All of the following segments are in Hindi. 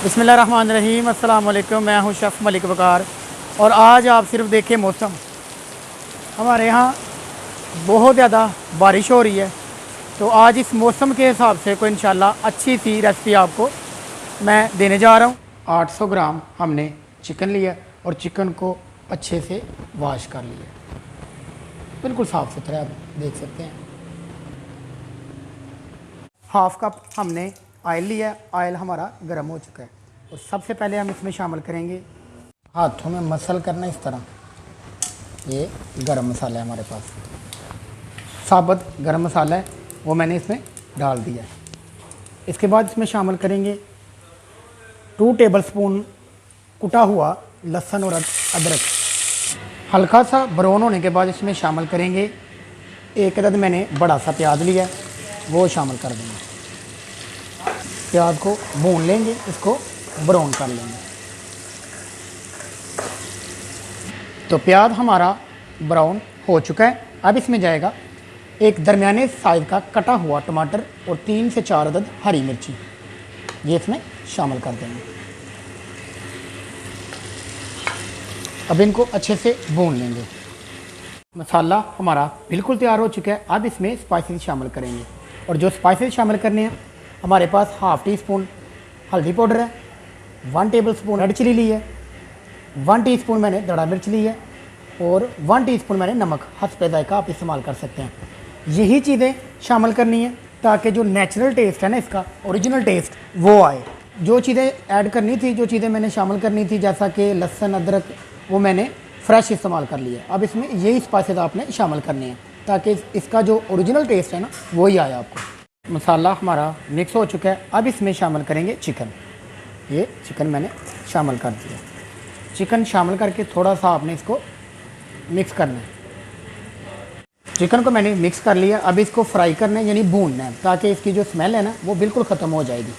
बिस्मिल्लाहिर्रहमानिर्रहीम। अस्सलाम वालेकुम। मैं हूं शेफ़ मलिक वकार और आज आप सिर्फ देखें मौसम। हमारे यहाँ बहुत ज़्यादा बारिश हो रही है, तो आज इस मौसम के हिसाब से कोई इंशाल्लाह अच्छी सी रेसिपी आपको मैं देने जा रहा हूँ। 800 ग्राम हमने चिकन लिया और चिकन को अच्छे से वॉश कर लिया, बिल्कुल साफ़ सुथरा आप देख सकते हैं। हाफ़ कप हमने ऑयल लिया, ऑयल हमारा गर्म हो चुका है और सबसे पहले हम इसमें शामिल करेंगे, हाथों में मसल करना इस तरह। ये गरम मसाला है हमारे पास, साबुत गरम मसाला है, वो मैंने इसमें डाल दिया है। इसके बाद इसमें शामिल करेंगे 2 टेबलस्पून कुटा हुआ लहसुन और अदरक। हल्का सा ब्राउन होने के बाद इसमें शामिल करेंगे 1 अदद मैंने बड़ा सा प्याज लिया है, वो शामिल कर देंगे। प्याज को भून लेंगे, इसको ब्राउन कर लेंगे। तो प्याज हमारा ब्राउन हो चुका है। अब इसमें जाएगा एक दरमियाने साइज़ का कटा हुआ टमाटर और 3 से 4 अदद हरी मिर्ची, ये इसमें शामिल कर देंगे। अब इनको अच्छे से भून लेंगे। मसाला हमारा बिल्कुल तैयार हो चुका है। अब इसमें स्पाइसेस शामिल करेंगे और जो स्पाइसेस शामिल करने हैं, हमारे पास हाफ़ टी स्पून हल्दी पाउडर है, 1 टेबलस्पून रेड चिली ली है, 1 टीस्पून मैंने दड़ा मिर्च ली है और 1 टीस्पून मैंने नमक हस्बे जायका आप इस्तेमाल कर सकते हैं। यही चीज़ें शामिल करनी है ताकि जो नेचुरल टेस्ट है ना, इसका ओरिजिनल टेस्ट वो आए। जो चीज़ें ऐड करनी थी, जो चीज़ें मैंने शामिल करनी थी, जैसा कि लहसुन अदरक, वो मैंने फ्रेश इस्तेमाल कर लिया। अब इसमें यही स्पाइसेस आपने शामिल करने हैं ताकि इसका जो ओरिजिनल टेस्ट है ना, वही आए आपको। मसाला हमारा मिक्स हो चुका है। अब इसमें शामिल करेंगे चिकन। ये चिकन मैंने शामिल कर दिया। चिकन शामिल करके थोड़ा सा आपने इसको मिक्स करना है। चिकन को मैंने मिक्स कर लिया। अब इसको फ्राई करना है, यानी भूनना है, ताकि इसकी जो स्मेल है ना, वो बिल्कुल ख़त्म हो जाएगी।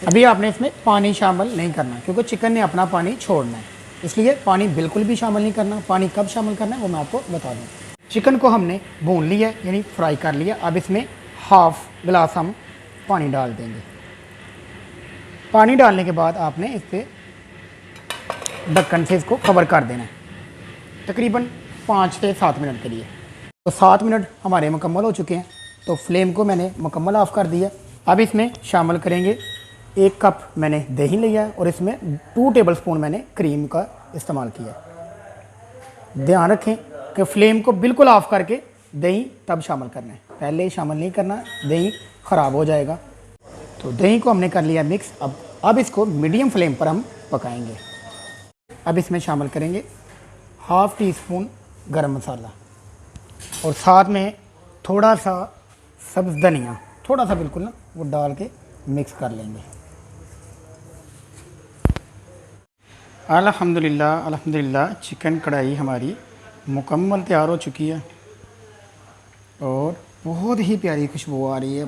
अभी आपने इसमें पानी शामिल नहीं करना, क्योंकि चिकन ने अपना पानी छोड़ना है, इसलिए पानी बिल्कुल भी शामिल नहीं करना। पानी कब शामिल करना है वो मैं आपको बता दूँ। चिकन को हमने भून लिया, यानी फ्राई कर लिया। अब इसमें हाफ़ गिलास हम पानी डाल देंगे। पानी डालने के बाद आपने इस पर ढक्कन से इसको कवर कर देना है, तकरीबन 5 से 7 मिनट के लिए। तो 7 मिनट हमारे मुकम्मल हो चुके हैं, तो फ्लेम को मैंने मुकम्मल ऑफ़ कर दिया। अब इसमें शामिल करेंगे 1 कप मैंने दही लिया है और इसमें 2 टेबलस्पून मैंने क्रीम का इस्तेमाल किया। ध्यान रखें कि फ्लेम को बिल्कुल ऑफ़ करके दही तब शामिल करना है, पहले शामिल नहीं करना, दही ख़राब हो जाएगा। तो दही को हमने कर लिया मिक्स। अब इसको मीडियम फ्लेम पर हम पकाएंगे। अब इसमें शामिल करेंगे हाफ़ टी स्पून गरम मसाला और साथ में थोड़ा सा सब्ज़ धनिया, थोड़ा सा बिल्कुल ना, वो डाल के मिक्स कर लेंगे। अल्हम्दुलिल्लाह अल्हम्दुलिल्लाह, चिकन कढ़ाई हमारी मुकम्मल तैयार हो चुकी है और बहुत ही प्यारी खुशबू आ रही है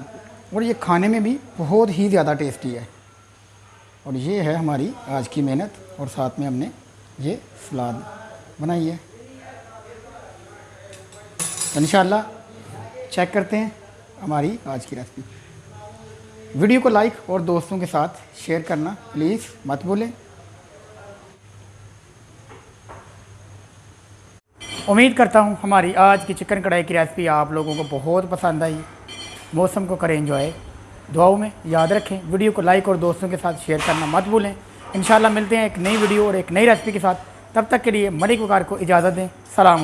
और ये खाने में भी बहुत ही ज़्यादा टेस्टी है। और ये है हमारी आज की मेहनत, और साथ में हमने ये सलाद बनाई है। तो इंशाल्लाह चेक करते हैं हमारी आज की रेसिपी। वीडियो को लाइक और दोस्तों के साथ शेयर करना प्लीज़ मत भूलें। उम्मीद करता हूँ हमारी आज की चिकन कढ़ाई की रेसिपी आप लोगों को बहुत पसंद आई। मौसम को करें एंजॉय, दुआओं में याद रखें। वीडियो को लाइक और दोस्तों के साथ शेयर करना मत भूलें। इंशाल्लाह मिलते हैं एक नई वीडियो और एक नई रेसिपी के साथ। तब तक के लिए मलिक वकार को इजाज़त दें। सलाम।